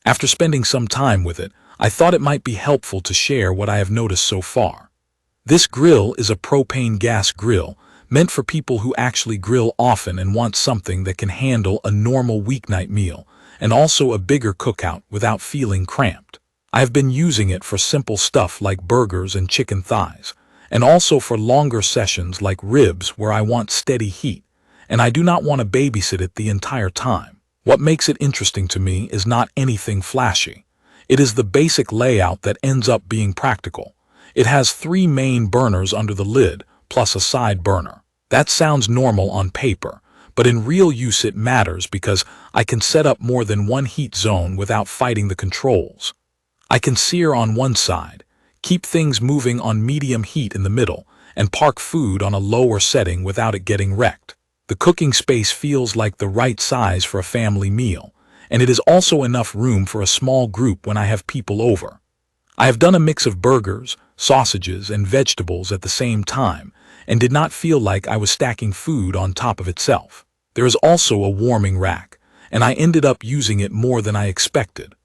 After spending some time with it, I thought it might be helpful to share what I have noticed so far. This grill is a propane gas grill meant for people who actually grill often and want something that can handle a normal weeknight meal and also a bigger cookout without feeling cramped. I have been using it for simple stuff like burgers and chicken thighs, and also for longer sessions like ribs where I want steady heat, and I do not want to babysit it the entire time. What makes it interesting to me is not anything flashy. It is the basic layout that ends up being practical. It has 3 main burners under the lid, plus a side burner. That sounds normal on paper, but in real use it matters because I can set up more than one heat zone without fighting the controls. I can sear on one side, keep things moving on medium heat in the middle, and park food on a lower setting without it getting wrecked. The cooking space feels like the right size for a family meal, and it is also enough room for a small group when I have people over. I have done a mix of burgers, sausages, and vegetables at the same time, and did not feel like I was stacking food on top of itself. There is also a warming rack, and I ended up using it more than I expected.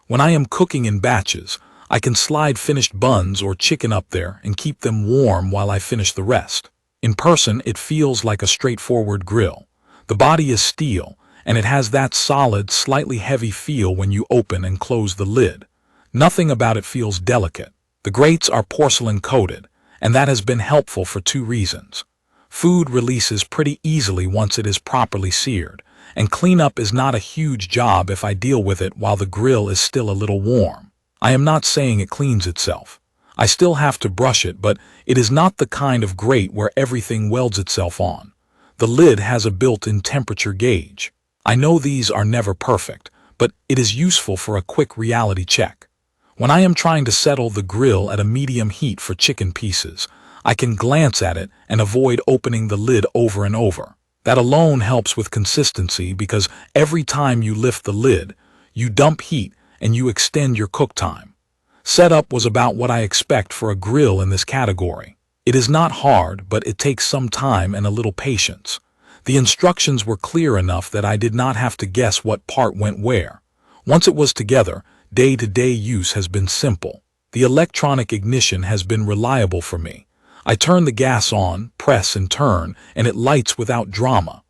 When I am cooking in batches, I can slide finished buns or chicken up there and keep them warm while I finish the rest. In person, it feels like a straightforward grill. The body is steel, and it has that solid, slightly heavy feel when you open and close the lid. Nothing about it feels delicate. The grates are porcelain coated, and that has been helpful for 2 reasons. Food releases pretty easily once it is properly seared, and cleanup is not a huge job if I deal with it while the grill is still a little warm. I am not saying it cleans itself. I still have to brush it, but it is not the kind of grate where everything welds itself on. The lid has a built-in temperature gauge. I know these are never perfect, but it is useful for a quick reality check. When I am trying to settle the grill at a medium heat for chicken pieces, I can glance at it and avoid opening the lid over and over. That alone helps with consistency because every time you lift the lid, you dump heat and you extend your cook time. Setup was about what I expect for a grill in this category. It is not hard, but it takes some time and a little patience. The instructions were clear enough that I did not have to guess what part went where. Once it was together, day-to-day use has been simple. The electronic ignition has been reliable for me. I turn the gas on, press and turn, and it lights without drama.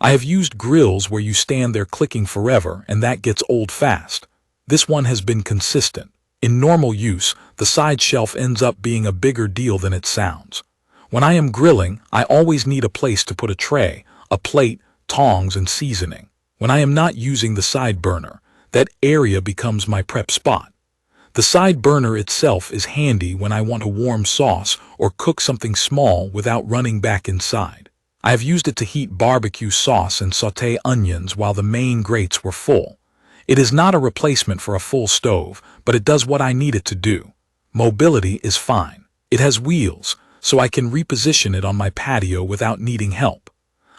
I have used grills where you stand there clicking forever, and that gets old fast. This one has been consistent. In normal use, the side shelf ends up being a bigger deal than it sounds. When I am grilling, I always need a place to put a tray, a plate, tongs, and seasoning. When I am not using the side burner, that area becomes my prep spot. The side burner itself is handy when I want a warm sauce or cook something small without running back inside. I have used it to heat barbecue sauce and sauté onions while the main grates were full. It is not a replacement for a full stove, but it does what I need it to do. Mobility is fine. It has wheels, so I can reposition it on my patio without needing help.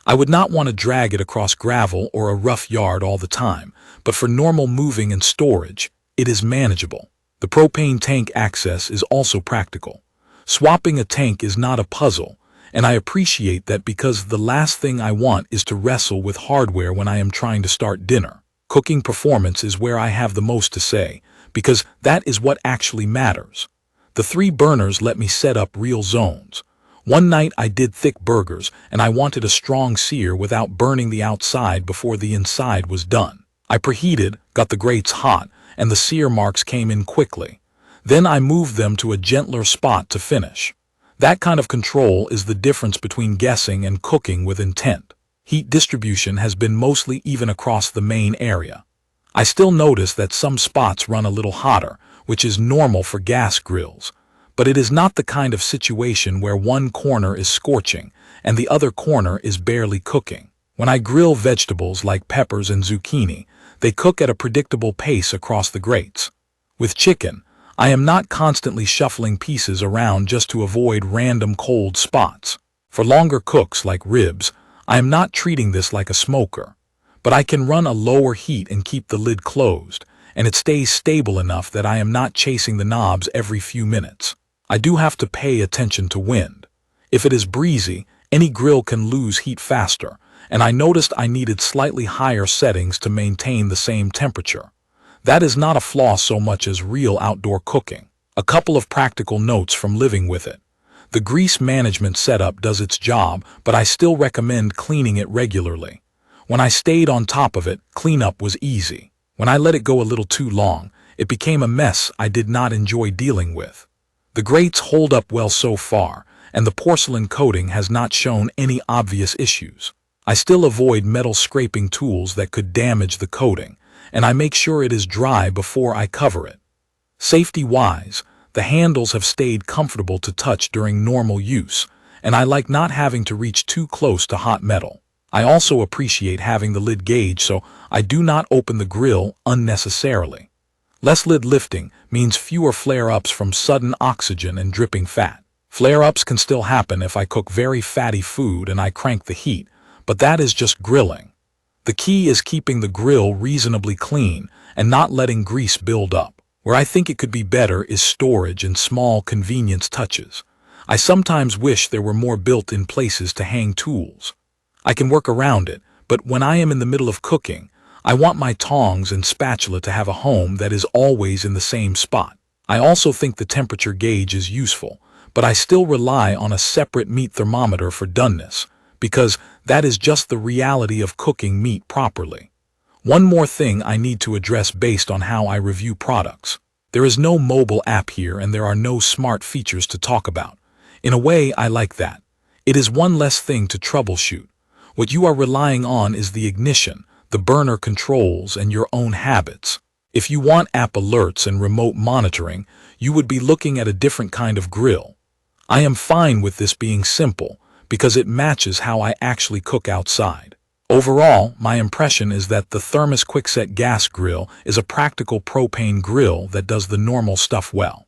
I would not want to drag it across gravel or a rough yard all the time, but for normal moving and storage, it is manageable. The propane tank access is also practical. Swapping a tank is not a puzzle, and I appreciate that because the last thing I want is to wrestle with hardware when I am trying to start dinner. Cooking performance is where I have the most to say, because that is what actually matters. The 3 burners let me set up real zones. One night I did thick burgers, and I wanted a strong sear without burning the outside before the inside was done. I preheated, got the grates hot, and the sear marks came in quickly. Then I moved them to a gentler spot to finish. That kind of control is the difference between guessing and cooking with intent. Heat distribution has been mostly even across the main area. I still notice that some spots run a little hotter, which is normal for gas grills, but it is not the kind of situation where one corner is scorching and the other corner is barely cooking. When I grill vegetables like peppers and zucchini, they cook at a predictable pace across the grates. With chicken, I am not constantly shuffling pieces around just to avoid random cold spots. For longer cooks like ribs, I am not treating this like a smoker, but I can run a lower heat and keep the lid closed, and it stays stable enough that I am not chasing the knobs every few minutes. I do have to pay attention to wind. If it is breezy, any grill can lose heat faster, and I noticed I needed slightly higher settings to maintain the same temperature. That is not a flaw so much as real outdoor cooking. A couple of practical notes from living with it. The grease management setup does its job, but I still recommend cleaning it regularly. When I stayed on top of it, cleanup was easy. When I let it go a little too long, it became a mess I did not enjoy dealing with. The grates hold up well so far, and the porcelain coating has not shown any obvious issues. I still avoid metal scraping tools that could damage the coating, and I make sure it is dry before I cover it. Safety-wise, the handles have stayed comfortable to touch during normal use, and I like not having to reach too close to hot metal. I also appreciate having the lid gauge so I do not open the grill unnecessarily. Less lid lifting means fewer flare-ups from sudden oxygen and dripping fat. Flare-ups can still happen if I cook very fatty food and I crank the heat, but that is just grilling. The key is keeping the grill reasonably clean and not letting grease build up. Where I think it could be better is storage and small convenience touches. I sometimes wish there were more built-in places to hang tools. I can work around it, but when I am in the middle of cooking, I want my tongs and spatula to have a home that is always in the same spot. I also think the temperature gauge is useful, but I still rely on a separate meat thermometer for doneness, because that is just the reality of cooking meat properly. One more thing I need to address based on how I review products. There is no mobile app here and there are no smart features to talk about. In a way, I like that. It is one less thing to troubleshoot. What you are relying on is the ignition, the burner controls, and your own habits. If you want app alerts and remote monitoring, you would be looking at a different kind of grill. I am fine with this being simple, because it matches how I actually cook outside. Overall, my impression is that the Thermos Quickset gas grill is a practical propane grill that does the normal stuff well.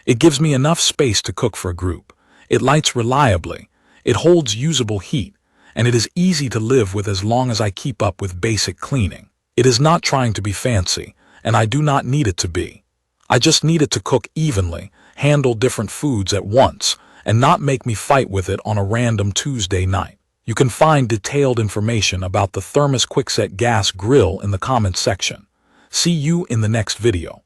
It gives me enough space to cook for a group. It lights reliably, it holds usable heat, and it is easy to live with as long as I keep up with basic cleaning. It is not trying to be fancy, and I do not need it to be. I just need it to cook evenly, handle different foods at once, and not make me fight with it on a random Tuesday night. You can find detailed information about the Thermos Quickset gas grill in the comments section. See you in the next video.